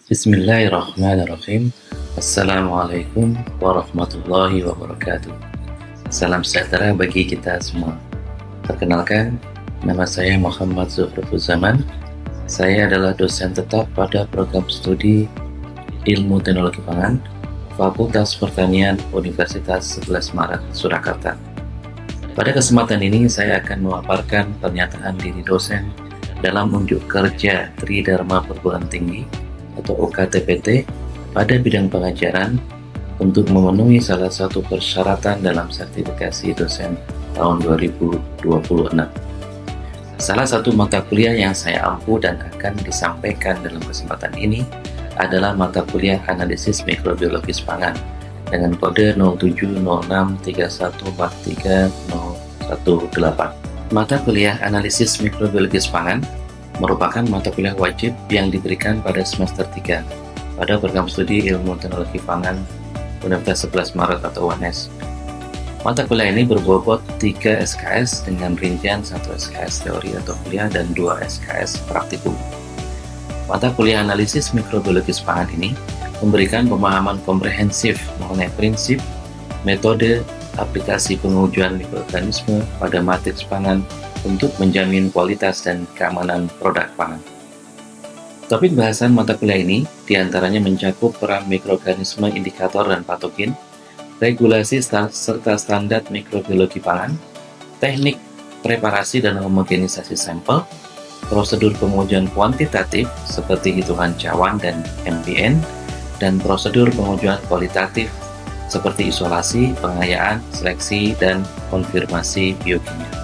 Bismillahirrahmanirrahim. Assalamualaikum warahmatullahi wabarakatuh. Salam sejahtera bagi kita semua. Perkenalkan, nama saya Muhammad Zuhrul Zaman. Saya adalah dosen tetap pada program studi Ilmu Teknologi Pangan, Fakultas Pertanian Universitas 11 Maret, Surakarta. Pada kesempatan ini, saya akan memaparkan pernyataan diri dosen dalam unjuk kerja Tridharma Perguruan Tinggi atau UKTPT pada bidang pengajaran untuk memenuhi salah satu persyaratan dalam sertifikasi dosen tahun 2026. Salah satu mata kuliah yang saya ampu dan akan disampaikan dalam kesempatan ini adalah mata kuliah Analisis Mikrobiologis Pangan dengan kode 070631430118. Mata kuliah Analisis Mikrobiologis Pangan merupakan mata kuliah wajib yang diberikan pada semester 3 pada program studi Ilmu Teknologi Pangan Universitas 11 Maret atau UNS. Mata kuliah ini berbobot 3 SKS dengan rincian 1 SKS teori atau kuliah dan 2 SKS praktikum. Mata kuliah Analisis Mikrobiologis Pangan ini memberikan pemahaman komprehensif mengenai prinsip, metode, aplikasi pengujian mikroorganisme pada matriks pangan untuk menjamin kualitas dan keamanan produk pangan. Topik bahasan mata kuliah ini diantaranya mencakup peran mikroorganisme indikator dan patogen, regulasi serta standar mikrobiologi pangan, teknik preparasi dan homogenisasi sampel, prosedur pengujian kuantitatif seperti hitungan cawan dan MPN, dan prosedur pengujian kualitatif seperti isolasi, pengayaan, seleksi, dan konfirmasi biokimia.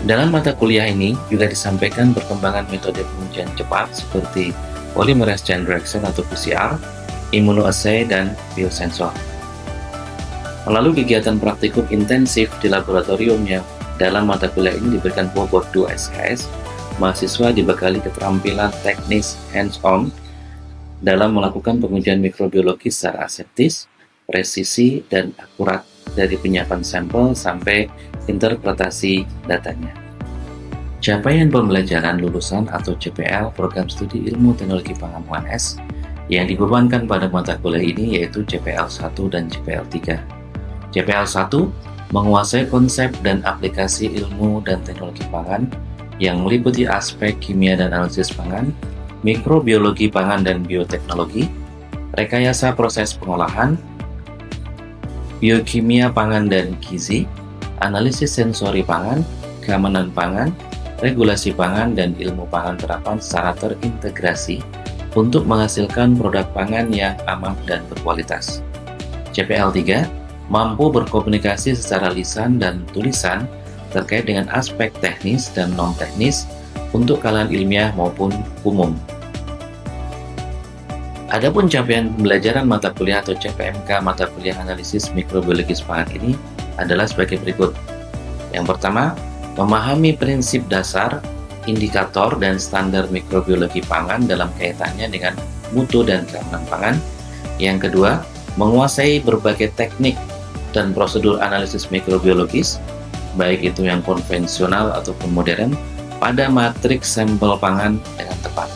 Dalam mata kuliah ini juga disampaikan perkembangan metode pengujian cepat seperti polymerase chain reaction atau PCR, immunoassay, dan biosensor. Melalui kegiatan praktikum intensif di laboratorium yang dalam mata kuliah ini diberikan bobot 2 SKS, mahasiswa dibekali keterampilan teknis hands-on dalam melakukan pengujian mikrobiologi secara aseptis, presisi, dan akurat dari penyiapan sampel sampai interpretasi datanya. Capaian pembelajaran lulusan atau CPL Program Studi Ilmu Teknologi Pangan UNS yang dibebankan pada mata kuliah ini yaitu CPL 1 dan CPL 3. CPL 1 menguasai konsep dan aplikasi ilmu dan teknologi pangan yang meliputi aspek kimia dan analisis pangan, mikrobiologi pangan dan bioteknologi, rekayasa proses pengolahan, biokimia pangan dan gizi, analisis sensori pangan, keamanan pangan, regulasi pangan, dan ilmu pangan terapan secara terintegrasi untuk menghasilkan produk pangan yang aman dan berkualitas. CPL 3 mampu berkomunikasi secara lisan dan tulisan terkait dengan aspek teknis dan non-teknis untuk kalangan ilmiah maupun umum. Adapun capaian pembelajaran mata kuliah atau CPMK mata kuliah Analisis Mikrobiologis Pangan ini adalah sebagai berikut. Yang pertama, memahami prinsip dasar, indikator, dan standar mikrobiologi pangan dalam kaitannya dengan mutu dan keamanan pangan. Yang kedua, menguasai berbagai teknik dan prosedur analisis mikrobiologis, baik itu yang konvensional ataupun modern, pada matriks sampel pangan dengan tepat.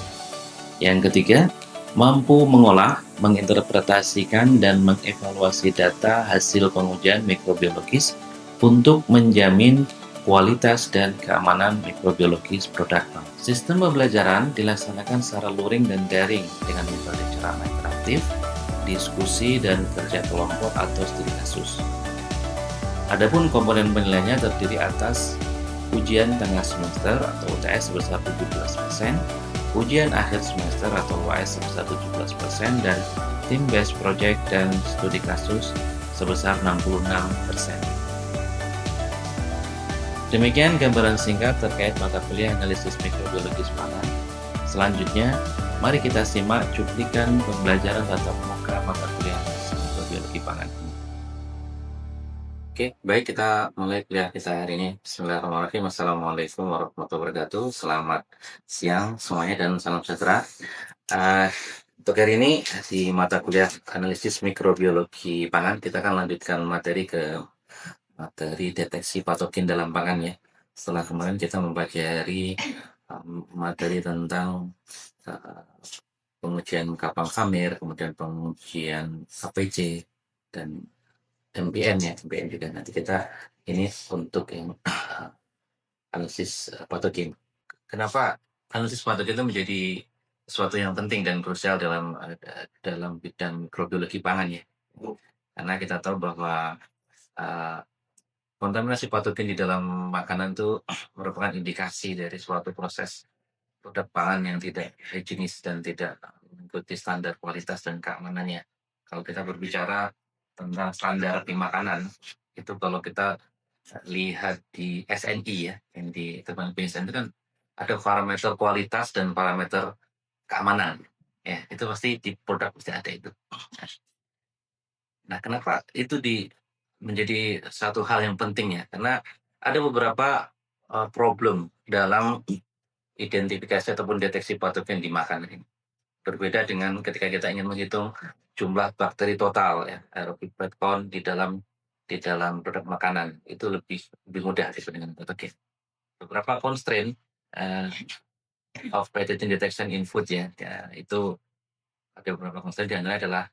Yang ketiga, mampu mengolah, menginterpretasikan, dan mengevaluasi data hasil pengujian mikrobiologis untuk menjamin kualitas dan keamanan mikrobiologis produk pangan. Sistem pembelajaran dilaksanakan secara luring dan daring dengan metode ceramah interaktif, diskusi, dan kerja kelompok atau studi kasus. Adapun komponen penilaiannya terdiri atas ujian tengah semester atau UTS sebesar 17%, ujian akhir semester atau UAS sebesar 17%, dan tim based project dan studi kasus sebesar 66%. Demikian gambaran singkat terkait mata kuliah Analisis Mikrobiologis Pangan. Selanjutnya, mari kita simak cuplikan pembelajaran tatap muka mata kuliah Analisis Mikrobiologi Pangan. Oke, baik, kita mulai kuliah kita hari ini. Bismillahirrahmanirrahim. Assalamualaikum warahmatullahi wabarakatuh. Selamat siang semuanya dan salam sejahtera. Untuk hari ini di mata kuliah Analisis Mikrobiologi Pangan kita akan lanjutkan materi deteksi patogen dalam pangan ya. Setelah kemarin kita mempelajari materi tentang uh, pengujian kapal Khamir, kemudian pengujian APC, dan MPN ya, MPN juga nanti kita ini untuk yang analisis patogen. Kenapa analisis patogen itu menjadi sesuatu yang penting dan krusial dalam bidang mikrobiologi pangan ya? Karena kita tahu bahwa uh, kontaminasi patogen di dalam makanan itu merupakan indikasi dari suatu proses produk pangan yang tidak higienis dan tidak mengikuti standar kualitas dan keamanannya. Kalau kita berbicara tentang standar di makanan, itu kalau kita lihat di SNI ya, yang di teman BSN itu kan ada parameter kualitas dan parameter keamanan. Ya, itu pasti di produk pasti ada itu. Nah, kenapa itu menjadi satu hal yang penting ya? Karena ada beberapa problem dalam identifikasi ataupun deteksi patogen di makanan ini. Berbeda dengan ketika kita ingin menghitung jumlah bakteri total ya, aerobic bed count di dalam produk makanan itu lebih mudah dibandingkan patogen. Beberapa constraint of pathogen detection in food ya, itu ada beberapa constraint, di antaranya adalah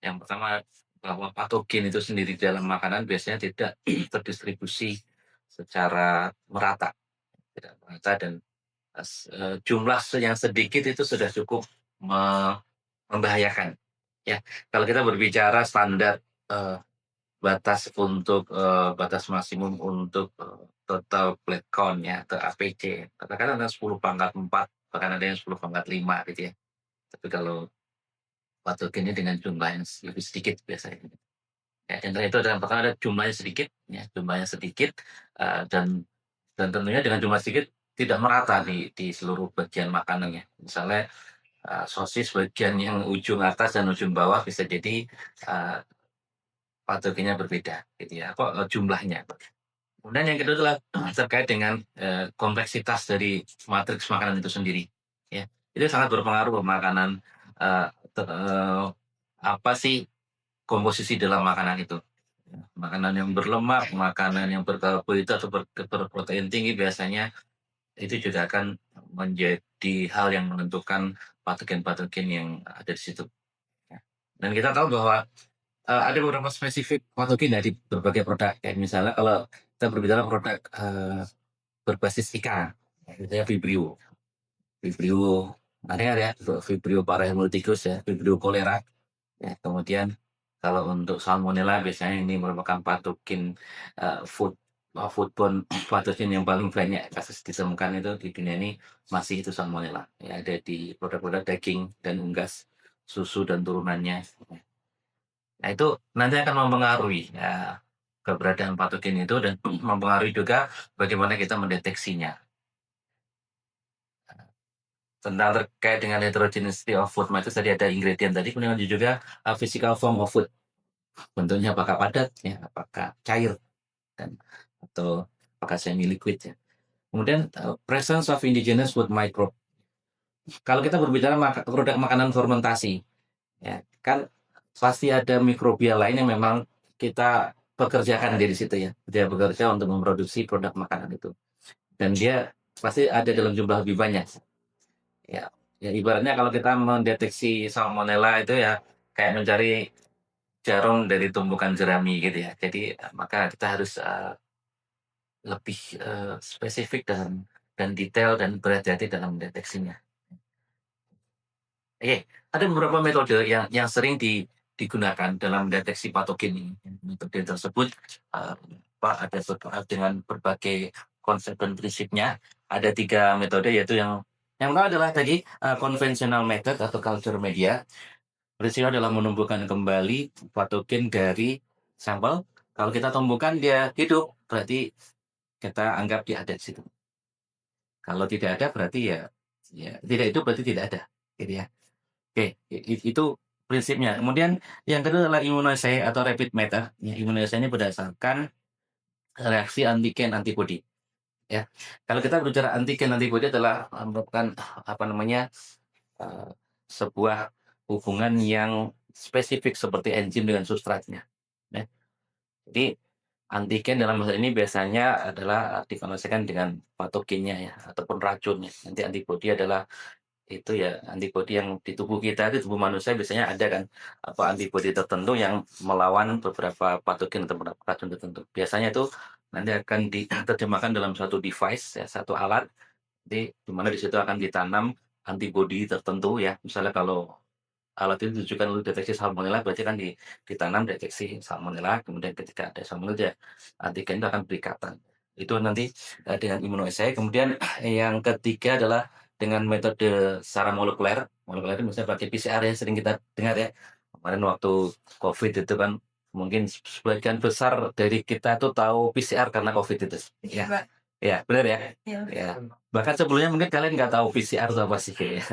yang pertama bahwa patogen itu sendiri dalam makanan biasanya tidak terdistribusi secara merata, tidak merata, dan jumlah yang sedikit itu sudah cukup membahayakan. Ya, kalau kita berbicara standar batas untuk batas maksimum untuk total plate count ya atau APC, katakan ada 10/4, bahkan ada yang 10/5 gitu ya. Tapi kalau patogennya dengan jumlah yang lebih sedikit biasanya. Ya, contohnya itu adalah apakah ada jumlahnya sedikit, ya jumlahnya sedikit, dan tentunya dengan jumlah sedikit tidak merata di seluruh bagian makanannya. Misalnya sosis bagian yang ujung atas dan ujung bawah bisa jadi patogennya berbeda, gitu ya. Kok jumlahnya? Kemudian yang kedua adalah terkait dengan kompleksitas dari matriks makanan itu sendiri. Ya, itu sangat berpengaruh ke makanan. eh, Apa sih komposisi dalam makanan itu? Makanan yang berlemak, makanan yang berkarbohidrat atau berprotein tinggi biasanya itu juga akan menjadi hal yang menentukan patogen-patogen yang ada di situ. Dan kita tahu bahwa ada beberapa spesifik patogen dari berbagai produk. Kayak misalnya kalau kita berbicara produk berbasis ikan, misalnya Vibrio. Vibrio, ada ya, Vibrio parahemolyticus ya, Vibrio cholera. Ya, kemudian kalau untuk Salmonella biasanya ini merupakan patogen foodborne patogen yang paling banyak kasus ditemukan itu di dunia ini masih itu Salmonella. Ya, ada di produk-produk daging dan unggas, susu dan turunannya. Nah, itu nanti akan mempengaruhi ya, keberadaan patogen itu dan mempengaruhi juga bagaimana kita mendeteksinya. Tentang terkait dengan heterogeneity of food, itu tadi ada ingredient tadi, kemudian ada juga physical form of food. Bentuknya apakah padat, ya, apakah cair, dan atau apakah semi liquid ya. Kemudian presence of indigenous food microbe. Kalau kita berbicara produk makanan fermentasi, ya kan pasti ada mikrobia lain yang memang kita pekerjakan dari situ ya. Dia bekerja untuk memproduksi produk makanan itu. Dan dia pasti ada dalam jumlah lebih banyak. Ya, ya ibaratnya kalau kita mendeteksi salmonella itu ya kayak mencari jarum dari tumbukan jerami gitu ya. Jadi maka kita harus lebih spesifik dan detail dan berhati-hati dalam mendeteksinya. Oke, ada beberapa metode yang sering digunakan dalam mendeteksi patogen ini. Metode tersebut ada dengan berbagai konsep dan prinsipnya. Ada 3 metode, yaitu yang pertama adalah tadi conventional method atau culture media. Prinsipnya adalah menumbuhkan kembali patogen dari sampel. Kalau kita tumbuhkan dia hidup, berarti kita anggap dia ada di situ. Kalau tidak ada berarti ya tidak hidup, berarti tidak ada, gitu ya. Oke, itu prinsipnya. Kemudian yang kedua adalah immunoassay atau rapid method. Ya, immunoassay ini berdasarkan reaksi antigen antibodi. Ya, kalau kita berbicara antigen antibodi adalah merupakan apa namanya sebuah hubungan yang spesifik seperti enzim dengan substratnya. Ya. Jadi antigen dalam hal ini biasanya adalah dikoneksikan dengan patogennya ya ataupun racunnya. Nanti antibodi adalah itu ya antibodi yang di tubuh kita, di tubuh manusia biasanya ada kan apa antibodi tertentu yang melawan beberapa patogen atau beberapa racun tertentu. Biasanya itu nanti akan diterjemahkan dalam suatu device ya, satu alat. Jadi di mana di situ akan ditanam antibodi tertentu ya. Misalnya kalau alat itu ditujukan untuk deteksi salmonella berarti kan ditanam deteksi salmonella, kemudian ketika ada salmonella dia antigen itu akan berikatan. Itu nanti dengan imunoassay. Kemudian yang ketiga adalah dengan metode secara molekuler. Molekuler itu misalnya pakai PCR ya sering kita dengar ya. Kemarin waktu COVID itu kan mungkin sebagian besar dari kita tuh tahu PCR karena COVID itu. Ya, ya benar ya. Ya. Bahkan sebelumnya mungkin kalian nggak tahu PCR itu apa sih ya.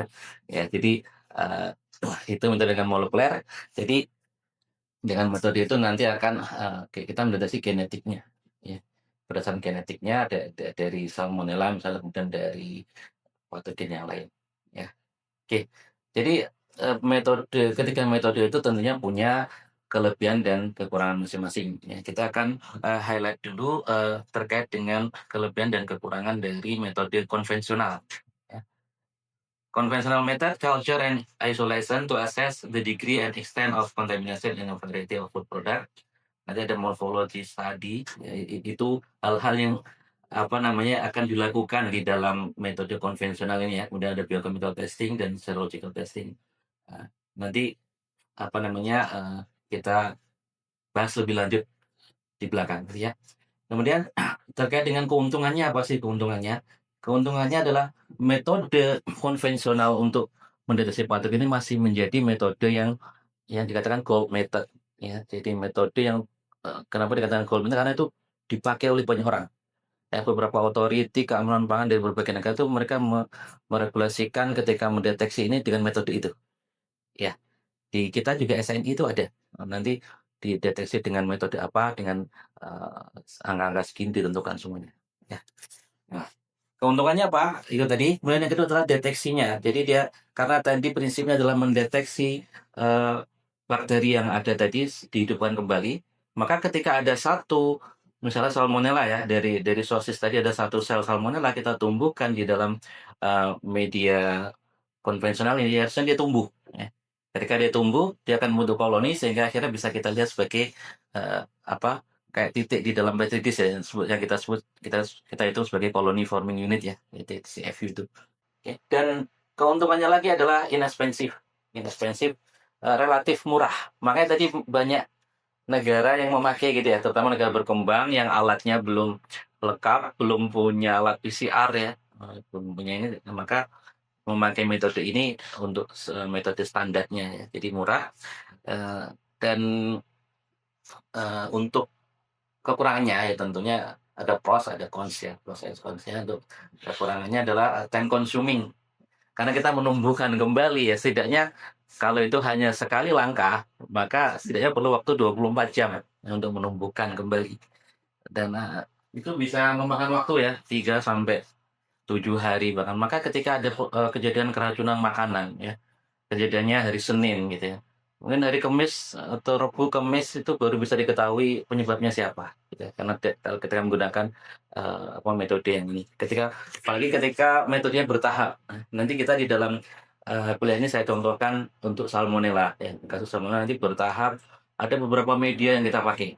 Ya, jadi eh, itu metode dengan molekuler. Jadi dengan metode itu nanti akan kita mendeteksi genetiknya, ya. Berdasarkan genetiknya dari salmonella misalnya, kemudian dari patogen yang lain, ya. Oke, jadi ketiga metode itu tentunya punya kelebihan dan kekurangan masing-masing. Ya, kita akan highlight dulu terkait dengan kelebihan dan kekurangan dari metode konvensional. Ya. Conventional method culture and isolation to assess the degree and extent of contamination in a variety of food product. Nanti ada morphology study, ya, itu hal-hal yang apa namanya akan dilakukan di dalam metode konvensional ini ya. Kemudian ada biochemical testing dan serological testing. Nah, nanti apa namanya kita bahas lebih lanjut di belakang ya. Kemudian terkait dengan keuntungannya apa sih keuntungannya? Keuntungannya adalah metode konvensional untuk mendeteksi patogen ini masih menjadi metode yang dikatakan gold method ya. Jadi metode yang kenapa dikatakan gold method karena itu dipakai oleh banyak orang. Ya, beberapa otoriti keamanan pangan dari berbagai negara itu mereka meregulasikan ketika mendeteksi ini dengan metode itu. Ya, di kita juga SNI itu ada. Nanti dideteksi dengan metode apa, dengan angka-angka segini ditentukan semuanya. Ya. Nah, keuntungannya apa? Itu tadi. Kemudian yang kedua adalah deteksinya. Jadi dia karena tadi prinsipnya adalah mendeteksi bakteri yang ada tadi dihidupkan kembali. Maka ketika ada satu misalnya salmonella ya dari sosis tadi ada satu sel salmonella kita tumbuhkan di dalam media konvensional ini harusnya dia tumbuh. Ya. Ketika dia tumbuh, dia akan membentuk koloni sehingga akhirnya bisa kita lihat sebagai apa kayak titik di dalam matrices ya yang kita sebut kita itu sebagai colony forming unit ya itu CFU itu. Oke. Dan keuntungannya lagi adalah inexpensive relatif murah. Makanya tadi banyak negara yang memakai gitu ya, terutama negara berkembang yang alatnya belum lengkap, belum punya alat PCR ya, belum punya ini, maka memakai metode ini untuk metode standarnya ya. Jadi murah dan untuk kekurangannya ya tentunya ada pros ada cons ya. Pros dan consnya untuk kekurangannya adalah time consuming. Karena kita menumbuhkan kembali ya setidaknya kalau itu hanya sekali langkah maka setidaknya perlu waktu 24 jam ya, untuk menumbuhkan kembali. Dan itu bisa memakan waktu ya 3 sampai 7 hari bahkan. Maka ketika ada kejadian keracunan makanan ya, kejadiannya hari Senin gitu ya. Mungkin hari Kamis atau Rabu Kamis itu baru bisa diketahui penyebabnya siapa gitu ya. Karena kalau ketika menggunakan apa metode yang ini. Apalagi ketika metodenya bertahap. Nah, nanti kita di dalam kuliah ini saya contohkan untuk salmonella ya. Kasus salmonella nanti bertahap ada beberapa media yang kita pakai.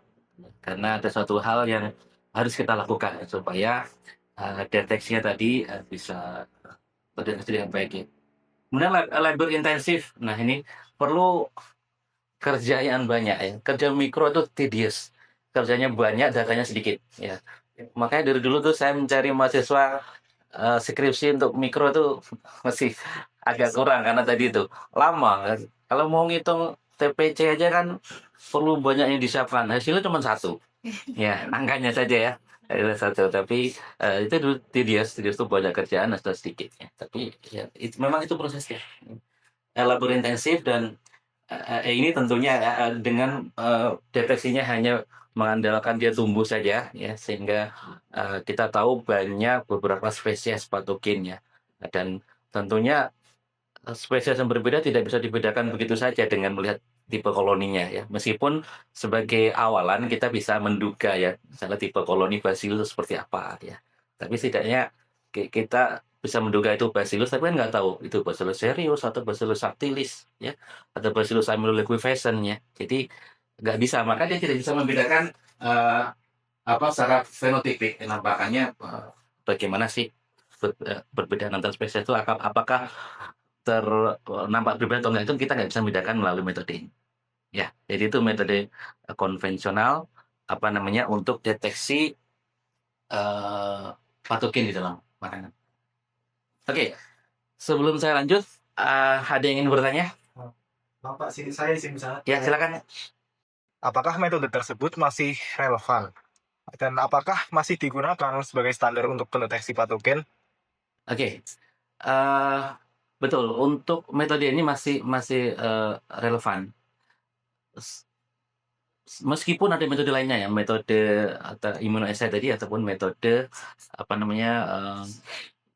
Karena ada satu hal yang harus kita lakukan supaya deteksinya tadi bisa terdeteksi dengan baik ya. Kemudian labor intensif. Nah, ini perlu kerjaan banyak ya. Kerja mikro itu tedious. Kerjanya banyak, datanya sedikit ya. Makanya dari dulu tuh saya mencari mahasiswa skripsi untuk mikro itu masih agak kurang karena tadi itu lama kan. Kalau mau ngitung TPC aja kan perlu banyak yang disiapkan. Hasilnya cuma satu. Ya, angkanya saja ya. Ada satu, tapi itu dulu tedious itu banyak kerjaan atau sedikit ya. Tapi ya, memang itu prosesnya. Labor intensif dan ini tentunya dengan deteksinya hanya mengandalkan dia tumbuh saja ya sehingga kita tahu banyak beberapa spesies patogen ya dan tentunya spesies yang berbeda tidak bisa dibedakan begitu saja dengan melihat tipe koloninya ya. Meskipun sebagai awalan kita bisa menduga ya, misalnya tipe koloni Bacillus seperti apa ya. Tapi setidaknya kita bisa menduga itu Bacillus, tapi kan nggak tahu itu Bacillus cereus atau Bacillus subtilis, ya, atau Bacillus aeruginosa ya. Jadi nggak bisa, maka dia tidak bisa membedakan eh, apa secara fenotipik penampakannya bagaimana sih perbedaan antar spesies itu apakah nampak berbeda atau enggak itu kita nggak bisa membedakan melalui metode ini. Ya, jadi itu metode konvensional apa namanya untuk deteksi eh, patogen di dalam makanan. Oke, sebelum saya lanjut, ada yang ingin bertanya? Bapak sih saya sih misalnya. Ya, silakan. Apakah metode tersebut masih relevan dan apakah masih digunakan sebagai standar untuk pendeteksi patogen? Oke, eh betul. Untuk metode ini masih masih relevan. Meskipun ada metode lainnya ya, metode atau immunoassay tadi ataupun metode apa namanya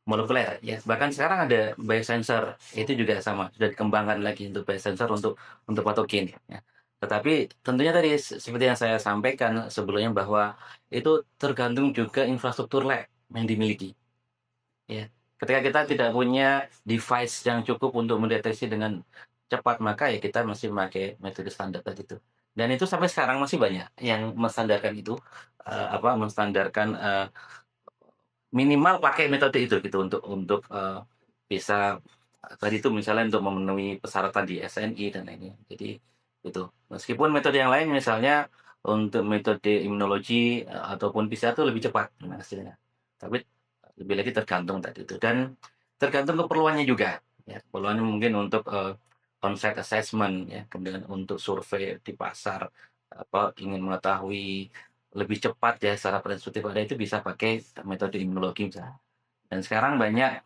molekuler ya. Bahkan sekarang ada biosensor itu juga sama sudah dikembangkan lagi untuk biosensor untuk patogen ya. Tetapi tentunya tadi seperti yang saya sampaikan sebelumnya bahwa itu tergantung juga infrastruktur lab yang dimiliki ya. Ketika kita tidak punya device yang cukup untuk mendeteksi dengan cepat, maka ya kita masih memakai metode standar tadi itu. Dan itu sampai sekarang masih banyak yang menstandarkan itu, menstandarkan minimal pakai metode itu gitu untuk bisa tadi itu misalnya untuk memenuhi persyaratan di SNI dan lainnya. Jadi itu. Meskipun metode yang lain misalnya untuk metode imunologi ataupun PCR itu lebih cepat hasilnya. Tapi lebih lagi tergantung tadi itu dan tergantung keperluannya juga ya keperluannya mungkin untuk on-site assessment ya kemudian untuk survei di pasar apa ingin mengetahui lebih cepat ya secara preventif ada itu bisa pakai metode imunologi misalnya. Dan sekarang banyak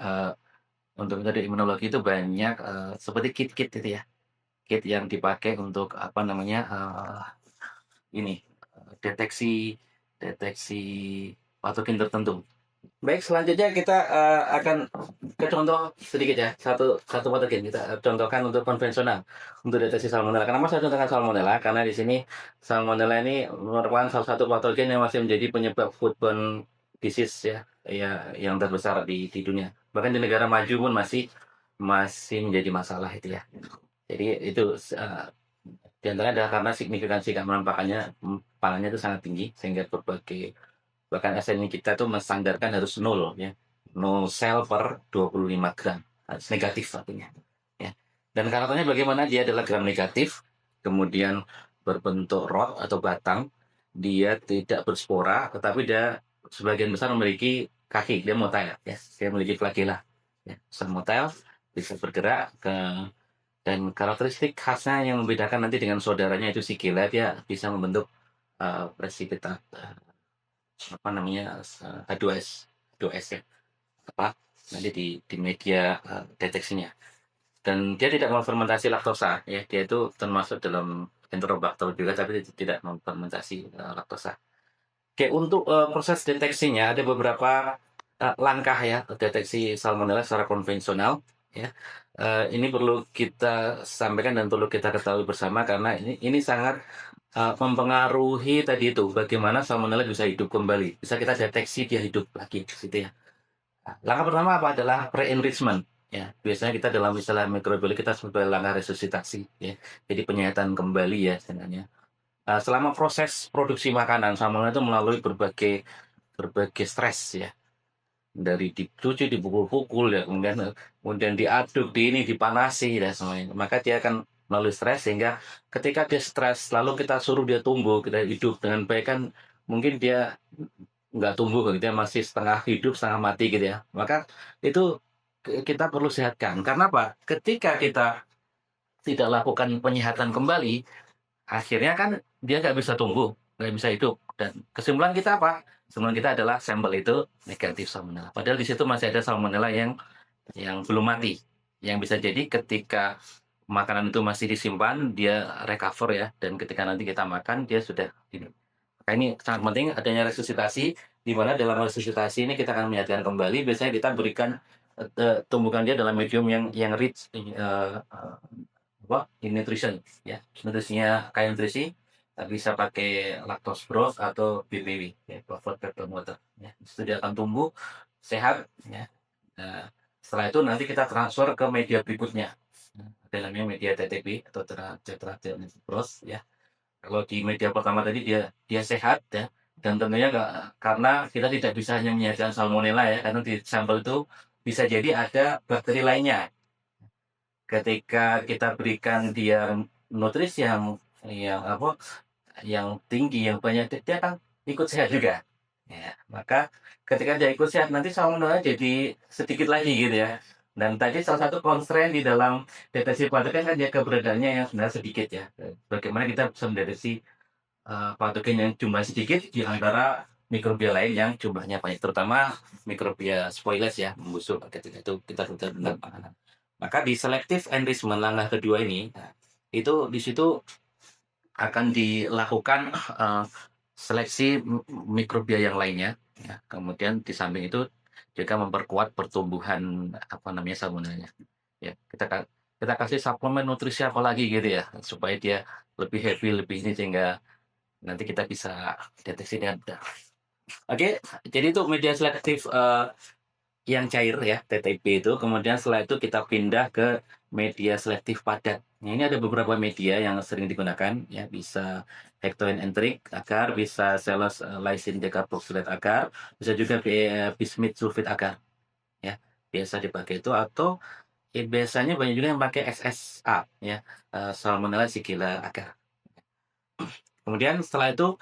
eh, untuk metode imunologi itu banyak seperti kit-kit itu ya kit yang dipakai untuk apa namanya ini deteksi deteksi patogen tertentu. Baik, selanjutnya kita akan ke contoh sedikit ya. Satu patogen kita contohkan untuk konvensional untuk deteksi salmonella. Kenapa saya contohkan salmonella? Karena di sini salmonella ini merupakan salah satu patogen yang masih menjadi penyebab foodborne disease ya, ya yang terbesar di dunia. Bahkan di negara maju pun masih menjadi masalah itu ya. Jadi itu di antaranya adalah karena signifikansi penampakannya pangannya itu sangat tinggi sehingga berbagai bahkan SNI kita tuh menstandarkan harus nol ya 0 sel per 25 gram harus negatif artinya ya dan karakternya bagaimana dia adalah gram negatif kemudian berbentuk rod atau batang dia tidak berspora tetapi dia sebagian besar memiliki kaki dia motile ya dia memiliki flagella ya motile bisa bergerak ke dan karakteristik khasnya yang membedakan nanti dengan saudaranya itu Shigella dia bisa membentuk presipitat apa namanya H2S H2S ya apa nanti di media deteksinya dan dia tidak memfermentasi laktosa ya dia itu termasuk dalam Enterobacter juga tapi tidak memfermentasi laktosa. Oke untuk proses deteksinya ada beberapa langkah ya deteksi salmonella secara konvensional ya ini perlu kita sampaikan dan perlu kita ketahui bersama karena ini sangat mempengaruhi tadi itu bagaimana salmonella bisa hidup kembali bisa kita deteksi dia hidup lagi gitu ya. Nah, langkah pertama apa adalah pre-enrichment ya biasanya kita dalam istilah mikrobiologi kita sebut langkah resusitasi ya jadi penyihatan kembali ya sebenarnya. Selama proses produksi makanan salmonella itu melalui berbagai berbagai stres ya dari dicuci dipukul-pukul ya kemudian diaduk di ini dipanasi dan semuanya maka dia akan melalui stres sehingga ketika dia stres lalu kita suruh dia tumbuh kita hidup dengan baik kan mungkin dia nggak tumbuh dia masih setengah hidup setengah mati gitu ya maka itu kita perlu sehatkan karena apa ketika kita tidak lakukan penyihatan kembali akhirnya kan dia nggak bisa tumbuh, nggak bisa hidup. Dan kesimpulan kita apa? Kesimpulan kita adalah sampel itu negatif salmonella. Padahal di situ masih ada salmonella yang belum mati. Yang bisa jadi ketika makanan itu masih disimpan, dia recover ya. Dan ketika nanti kita makan, dia sudah ini. Maka ini sangat penting adanya resusitasi, di mana dalam resusitasi ini kita akan menyehatkan kembali. Biasanya kita berikan tumbukan dia dalam medium yang rich in nutrition ya nutrisinya kayak nutrisi bisa pakai lactose broth atau BBW ya buffered peptide water ya itu dia akan tumbuh sehat, ya. Nah, setelah itu nanti kita transfer ke media berikutnya. Ada namanya media TTP atau tetra bros, ya. Kalau di media pertama tadi dia dia sehat, ya, dan tentunya nggak, karena kita tidak bisa hanya menyajikan salmonella, ya, karena di sampel itu bisa jadi ada bakteri lainnya. Ketika kita berikan dia nutrisi yang apa, yang tinggi, yang banyak, dia akan ikut sehat juga. Ya, maka ketika dia ikut sehat, nanti salmonella jadi sedikit lagi gitu ya. Dan tadi salah satu constraint di dalam deteksi patogen kan dia keberadaannya yang sebenarnya sedikit ya. Bagaimana kita bisa mendeteksi patogen yang jumlah sedikit di antara mikrobia lain yang jumlahnya banyak, terutama mikrobia spoiles ya, membusuk ketika itu kita benar-benar makanan. Maka di selective enrichment langkah kedua ini, nah, itu di situ akan dilakukan seleksi mikrobia yang lainnya, ya. Kemudian di samping itu juga memperkuat pertumbuhan apa namanya salmonellanya. Ya, kita kasih suplemen nutrisi apa lagi gitu ya, supaya dia lebih happy, lebih ini, sehingga nanti kita bisa deteksi dengan mudah. Oke, jadi itu media selektif yang cair ya, TTP itu. Kemudian setelah itu kita pindah ke media selektif padat. Nah, ini ada beberapa media yang sering digunakan ya, bisa hektoin enteric agar, bisa cellulose lysine decarboxylate agar, bisa juga bismuth sulfit agar ya. Biasa dipakai itu, atau biasanya banyak juga yang pakai SSA ya, Salmonella Shigella agar. Kemudian setelah itu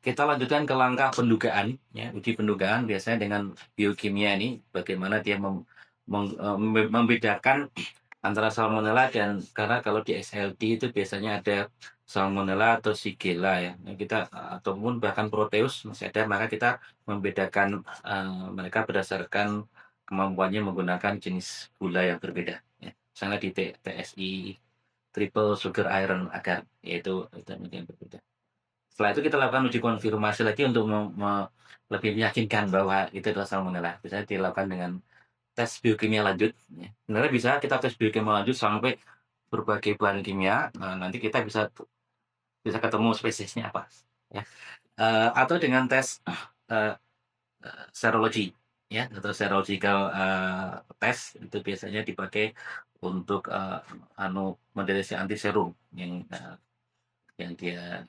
kita lanjutkan ke langkah pendugaan, ya, uji pendugaan biasanya dengan biokimia ini, bagaimana dia membedakan antara salmonella, dan karena kalau di SLT itu biasanya ada salmonella atau shigella ya. Nah, kita ataupun bahkan proteus masih ada, maka kita membedakan mereka berdasarkan kemampuannya menggunakan jenis gula yang berbeda. Ya. Misalnya di TSI triple sugar iron agar, yaitu yang berbeda. Setelah itu kita lakukan uji konfirmasi lagi untuk lebih meyakinkan bahwa itu adalah salmonella. Bisa dilakukan dengan tes biokimia lanjut. Ya. Sebenarnya bisa kita tes biokimia lanjut sampai berbagai bahan kimia. Nah, nanti kita bisa bisa ketemu spesiesnya apa. Ya. Atau dengan tes serologi, ya, atau serological test itu biasanya dipakai untuk mendeteksi antiserum yang dia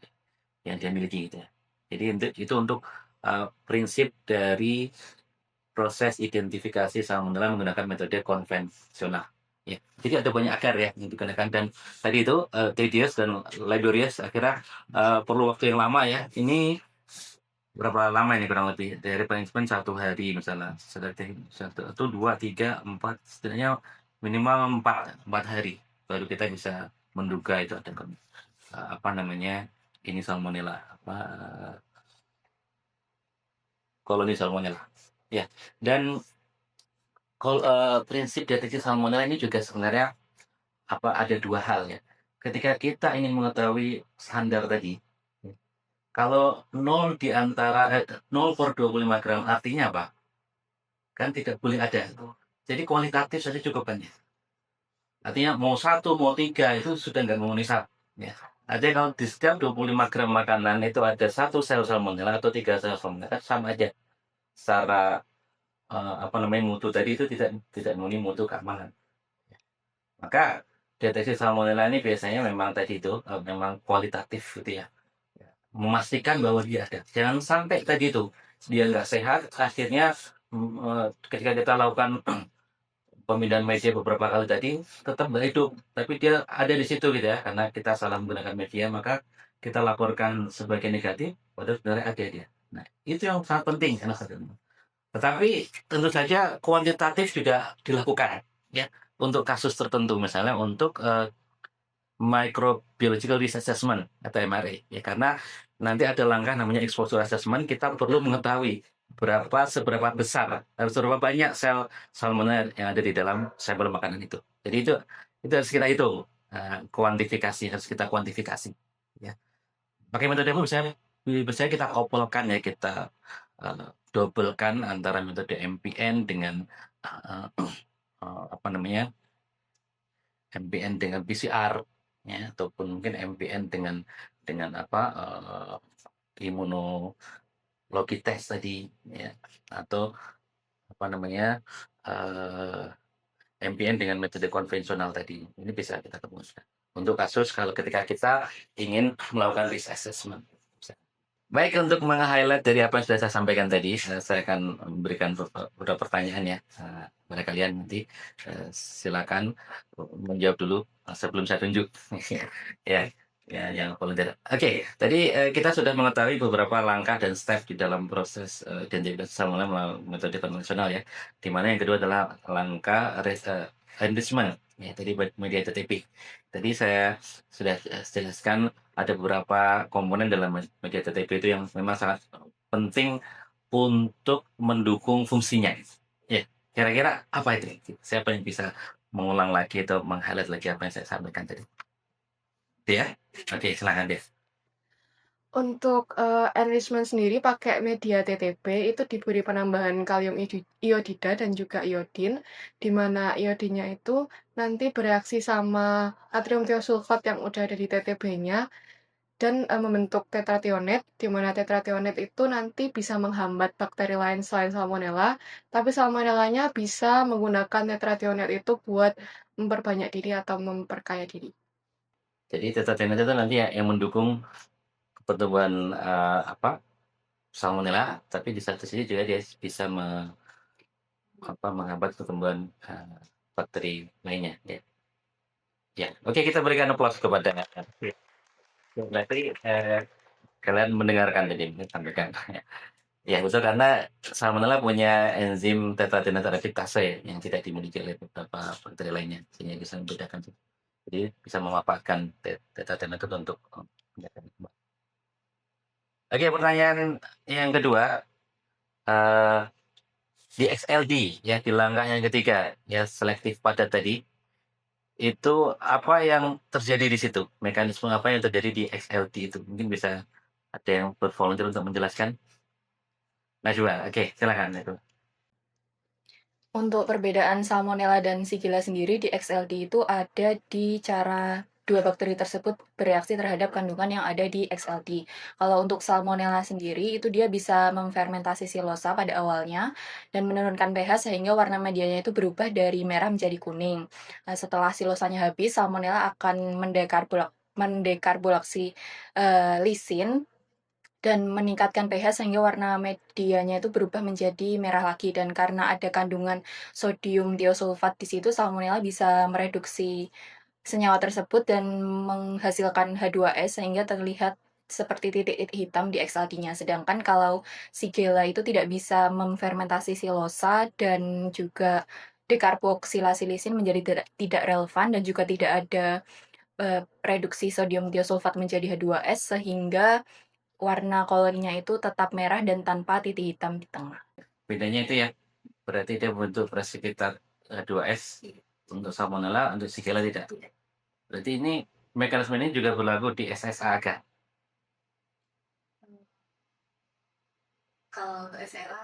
yang dia miliki gitu ya. Jadi itu untuk prinsip dari proses identifikasi salmonella menggunakan metode konvensional. Ya, jadi ada banyak agar ya yang digunakan, dan tadi itu tedious dan laborious, akhirnya perlu waktu yang lama ya. Ini berapa lama ini kurang lebih dari punishment 1 hari misalnya, satu, dua, tiga, empat, setidaknya minimal empat hari baru kita bisa menduga itu ada apa namanya, ini salmonella, apa koloni salmonella ya. Dan kalau prinsip deteksi salmonella ini juga sebenarnya apa, ada dua hal ya. Ketika kita ingin mengetahui standar tadi, kalau 0 di antara 0/25 gram artinya apa? Kan tidak boleh ada. Jadi kualitatif saja cukup banyak. Artinya mau 1, mau 3 itu sudah nggak memenuhi syarat. Ya. Artinya kalau di setiap 25 gram makanan itu ada 1 sel salmonella atau 3 sel salmonella, kan sama aja. Secara apa namanya, mutu tadi itu tidak tidak memenuhi mutu keamanan. Maka deteksi salmonella ini biasanya memang tadi itu memang kualitatif gitu ya. Memastikan bahwa dia ada. Jangan sampai tadi itu dia nggak sehat, akhirnya ketika kita lakukan pemindahan media beberapa kali tadi tetap nggak hidup, tapi dia ada di situ gitu ya, karena kita salah menggunakan media, maka kita laporkan sebagai negatif, padahal sebenarnya ada dia. Nah, itu yang sangat penting karena tetapi tentu saja kuantitatif juga dilakukan ya untuk kasus tertentu, misalnya untuk microbiological risk assessment atau MRA ya, karena nanti ada langkah namanya exposure assessment. Kita perlu mengetahui seberapa besar atau seberapa banyak sel salmonella yang ada di dalam sampel makanan itu. Jadi itu harus kita hitung, kuantifikasi, harus kita kuantifikasi ya. Pakai metode apa? Misalnya kita kopelkan ya, kita dobelkan antara metode MPN dengan apa namanya, MPN dengan PCR ya, ataupun mungkin MPN dengan apa, imunologi tes tadi ya, atau apa namanya, MPN dengan metode konvensional tadi. Ini bisa kita rumuskan. Untuk kasus kalau ketika kita ingin melakukan risk assessment. Baik, untuk meng-highlight dari apa yang sudah saya sampaikan tadi, saya akan memberikan beberapa pertanyaan ya, pada kalian nanti, silakan menjawab dulu, sebelum saya tunjuk. Ya, ya yang volunteer. Oke, tadi, kita sudah mengetahui beberapa langkah dan step di dalam proses, identifikasi salmonella melalui metode konvensional ya, di mana yang kedua adalah langkah enrichment, ya tadi media TTP. Tadi saya sudah, jelaskan ada beberapa komponen dalam media TTP itu yang memang sangat penting untuk mendukung fungsinya. Ya, kira-kira apa itu? Siapa yang bisa mengulang lagi atau meng-highlight lagi apa yang saya sampaikan tadi? Ya? Oke, silakan Dev. Untuk, enrichment sendiri pakai media TTP itu diberi penambahan kalium iodida dan juga iodin, di mana iodinnya itu nanti bereaksi sama natrium tiosulfat yang udah ada di TTP-nya dan, membentuk tetrathionate, di mana tetrathionate itu nanti bisa menghambat bakteri lain selain Salmonella, tapi Salmonellanya bisa menggunakan tetrathionate itu buat memperbanyak diri atau memperkaya diri. Jadi tetrathionate itu nanti ya yang mendukung pertumbuhan, salmonella, tapi di satu sisi juga dia bisa menghambat pertumbuhan, bakteri lainnya, ya. Ya, oke kita berikan aplaus kepada berarti, kalian mendengarkan tadi yang saya sampaikan. Ya, betul karena salmonella punya enzim tetrathionate reduktase ya, yang tidak dimiliki oleh beberapa bakteri lainnya, sehingga bisa membedakan. Jadi bisa memanfaatkan tetrathionate untuk menjaga kembang. Oke, pertanyaan yang kedua, eh, di XLD ya di langkah yang ketiga ya selektif padat tadi itu apa yang terjadi di situ? Mekanisme apa yang terjadi di XLD itu? Mungkin bisa ada yang bervolunteer untuk menjelaskan? Najwa, oke, silakan itu. Untuk perbedaan Salmonella dan Shigella sendiri di XLD itu ada di cara dua bakteri tersebut bereaksi terhadap kandungan yang ada di XLD. Kalau untuk Salmonella sendiri itu dia bisa memfermentasi silosa pada awalnya dan menurunkan pH sehingga warna medianya itu berubah dari merah menjadi kuning. Nah, setelah silosanya habis, Salmonella akan mendekarbolaksi lisin dan meningkatkan pH sehingga warna medianya itu berubah menjadi merah lagi, dan karena ada kandungan sodium tiosulfat di situ, Salmonella bisa mereduksi senyawa tersebut dan menghasilkan H2S sehingga terlihat seperti titik hitam di XLD-nya. Sedangkan kalau Shigella itu tidak bisa memfermentasi silosa dan juga dekarboksilasi lisin menjadi tidak relevan dan juga tidak ada reduksi sodium tiosulfat menjadi H2S sehingga warna koloninya itu tetap merah dan tanpa titik hitam di tengah. Bedanya itu ya, berarti dia membentuk presipitat 2S untuk salmonella, untuk Shigella tidak. Berarti ini mekanisme ini juga berlaku di SSA kan? Kalau SLA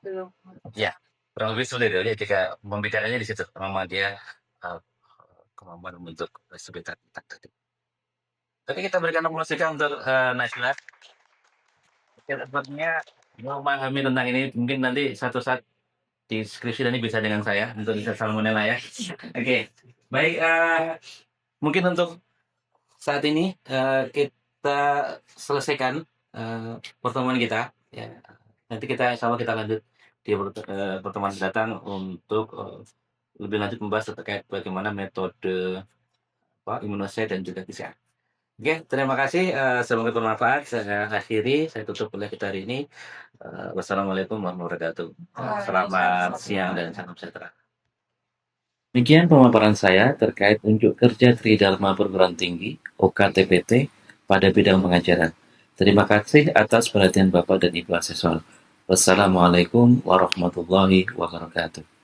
belum. Ya, kurang lebih sulit ya, dia juga membedakannya di situ. Memang dia kemampuan membentuk presipitat tadi. Oke, kita berikan aplaus juga untuk Najwa. Sepertinya memahami tentang ini mungkin nanti satu saat di skripsi nanti bisa dengan saya untuk bisa salmonella ya. Oke, baik. Mungkin untuk saat ini kita selesaikan pertemuan kita. Ya. Nanti insya Allah kita lanjut di pertemuan mendatang untuk lebih lanjut membahas terkait bagaimana metode imunosai dan juga PCR. Oke, terima kasih. Semoga bermanfaat. Saya akhiri, saya tutup oleh kita hari ini. Wassalamualaikum warahmatullahi wabarakatuh. Selamat siang dan salam sejahtera. Demikian pemaparan saya terkait unjuk kerja Tridharma Perguruan Tinggi (OKTPT) pada bidang pengajaran. Terima kasih atas perhatian Bapak dan Ibu asesor. Wassalamualaikum warahmatullahi wabarakatuh.